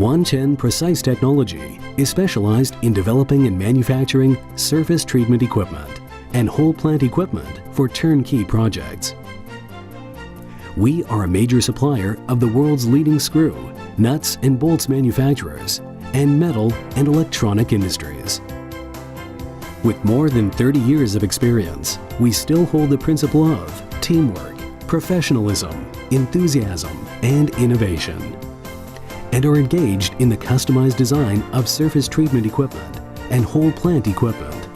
Wanchen Precise Technology is specialized in developing and manufacturing surface treatment equipment and whole plant equipment for turnkey projects. We are a major supplier of the world's leading screw, nuts and bolts manufacturers, and metal and electronic industries. With more than 30 years of experience, we still hold the principle of teamwork, professionalism, enthusiasm, and innovation, and are engaged in the customized design of surface treatment equipment and whole plant equipment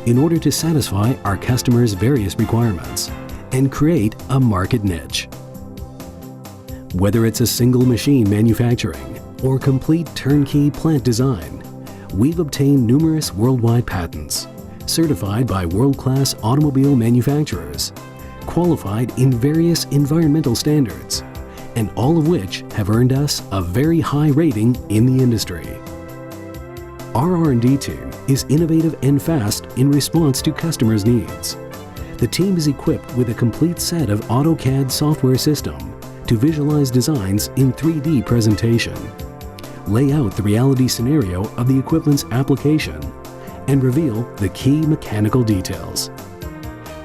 in order to satisfy our customers' various requirements and create a market niche. Whether it's a single machine manufacturing or complete turnkey plant design, we've obtained numerous worldwide patents, certified by world-class automobile manufacturers, qualified in various environmental standards, and all of which have earned us a very high rating in the industry. Our R&D team is innovative and fast in response to customers' needs. The team is equipped with a complete set of AutoCAD software system to visualize designs in 3D presentation, lay out the reality scenario of the equipment's application, and reveal the key mechanical details.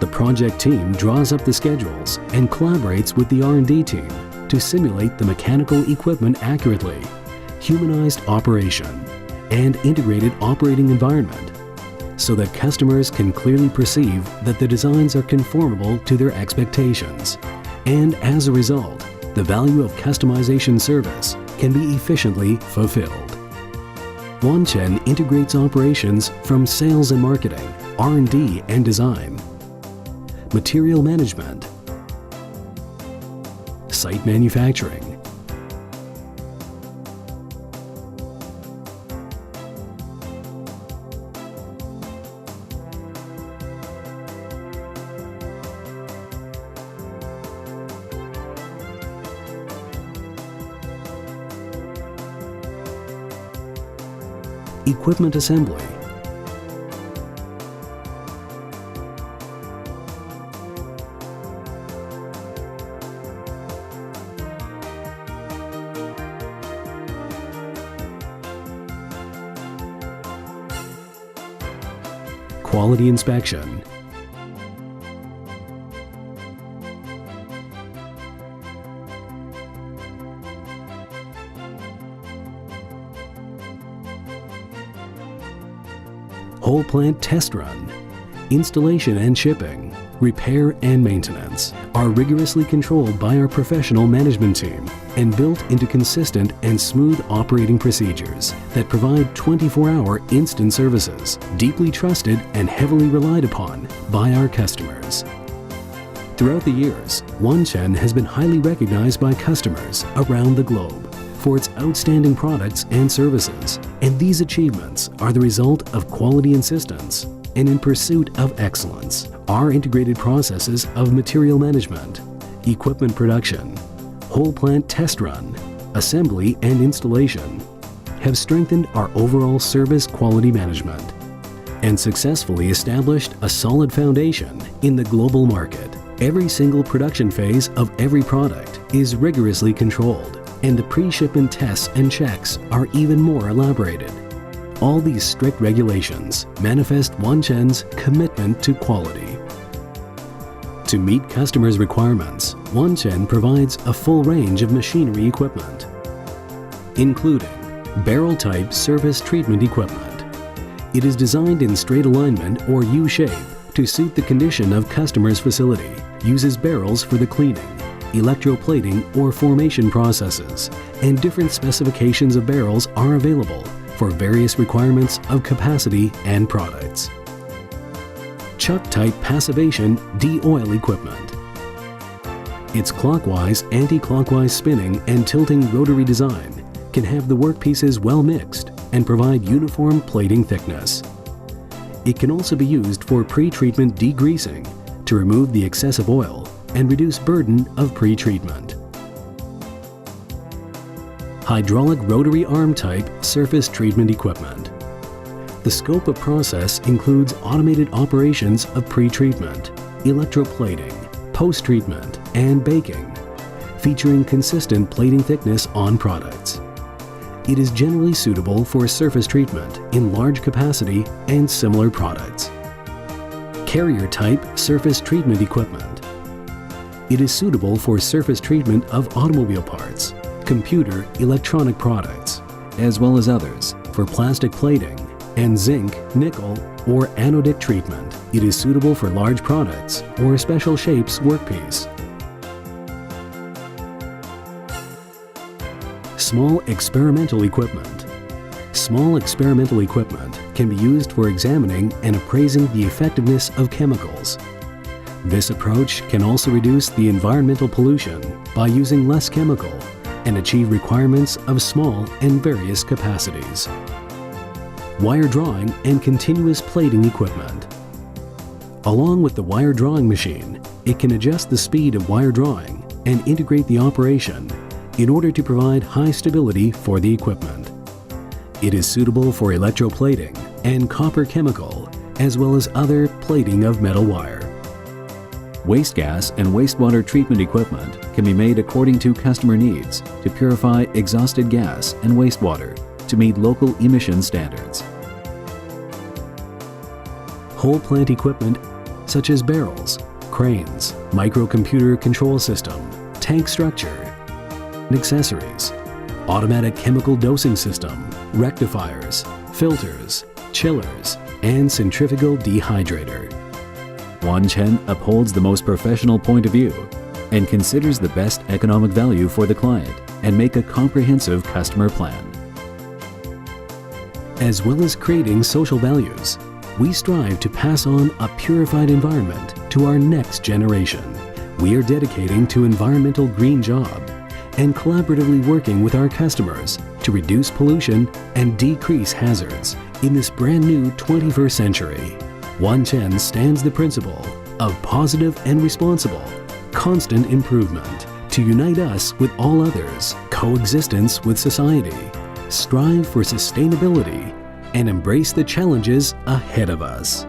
The project team draws up the schedules and collaborates with the R&D team to simulate the mechanical equipment accurately, humanized operation, and integrated operating environment, so that customers can clearly perceive that the designs are conformable to their expectations, and as a result, the value of customization service can be efficiently fulfilled. Wanchen integrates operations from sales and marketing, R&D and design, material management, site manufacturing, equipment assembly, quality inspection, whole plant test run, installation and shipping, repair and maintenance are rigorously controlled by our professional management team and built into consistent and smooth operating procedures that provide 24-hour instant services, deeply trusted and heavily relied upon by our customers. Throughout the years, Wanchen has been highly recognized by customers around the globe for its outstanding products and services, and these achievements are the result of quality insistence and in pursuit of excellence. Our integrated processes of material management, equipment production, whole plant test run, assembly and installation have strengthened our overall service quality management and successfully established a solid foundation in the global market. Every single production phase of every product is rigorously controlled, and the pre-shipment tests and checks are even more elaborated. All these strict regulations manifest Wanchen's commitment to quality. To meet customers' requirements, Wanchen provides a full range of machinery equipment, including barrel-type surface treatment equipment. It is designed in straight alignment or U-shape to suit the condition of customer's facility, uses barrels for the cleaning, electroplating or formation processes, and different specifications of barrels are available for various requirements of capacity and products. Chuck-type passivation de-oil equipment. Its clockwise, anti-clockwise spinning and tilting rotary design can have the workpieces well mixed and provide uniform plating thickness. It can also be used for pre-treatment degreasing to remove the excessive oil and reduce burden of pre-treatment. Hydraulic rotary arm type surface treatment equipment. The scope of process includes automated operations of pre-treatment, electroplating, post-treatment, and baking, featuring consistent plating thickness on products. It is generally suitable for surface treatment in large capacity and similar products. Carrier type surface treatment equipment. It is suitable for surface treatment of automobile parts, computer, electronic products, as well as others for plastic plating and zinc, nickel, or anodic treatment. It is suitable for large products or special shapes workpiece. Small experimental equipment. Small experimental equipment can be used for examining and appraising the effectiveness of chemicals. This approach can also reduce the environmental pollution by using less chemical and achieve requirements of small and various capacities. Wire drawing and continuous plating equipment. Along with the wire drawing machine, it can adjust the speed of wire drawing and integrate the operation in order to provide high stability for the equipment. It is suitable for electroplating and copper chemical, as well as other plating of metal wire. Waste gas and wastewater treatment equipment can be made according to customer needs to purify exhausted gas and wastewater to meet local emission standards. Whole plant equipment such as barrels, cranes, microcomputer control system, tank structure, accessories, automatic chemical dosing system, rectifiers, filters, chillers, and centrifugal dehydrator. Wanchen upholds the most professional point of view and considers the best economic value for the client and make a comprehensive customer plan. As well as creating social values, we strive to pass on a purified environment to our next generation. We are dedicating to environmental green job and collaboratively working with our customers to reduce pollution and decrease hazards in this brand new 21st century. Wanchen stands the principle of positive and responsible, constant improvement to unite us with all others, coexistence with society, strive for sustainability, and embrace the challenges ahead of us.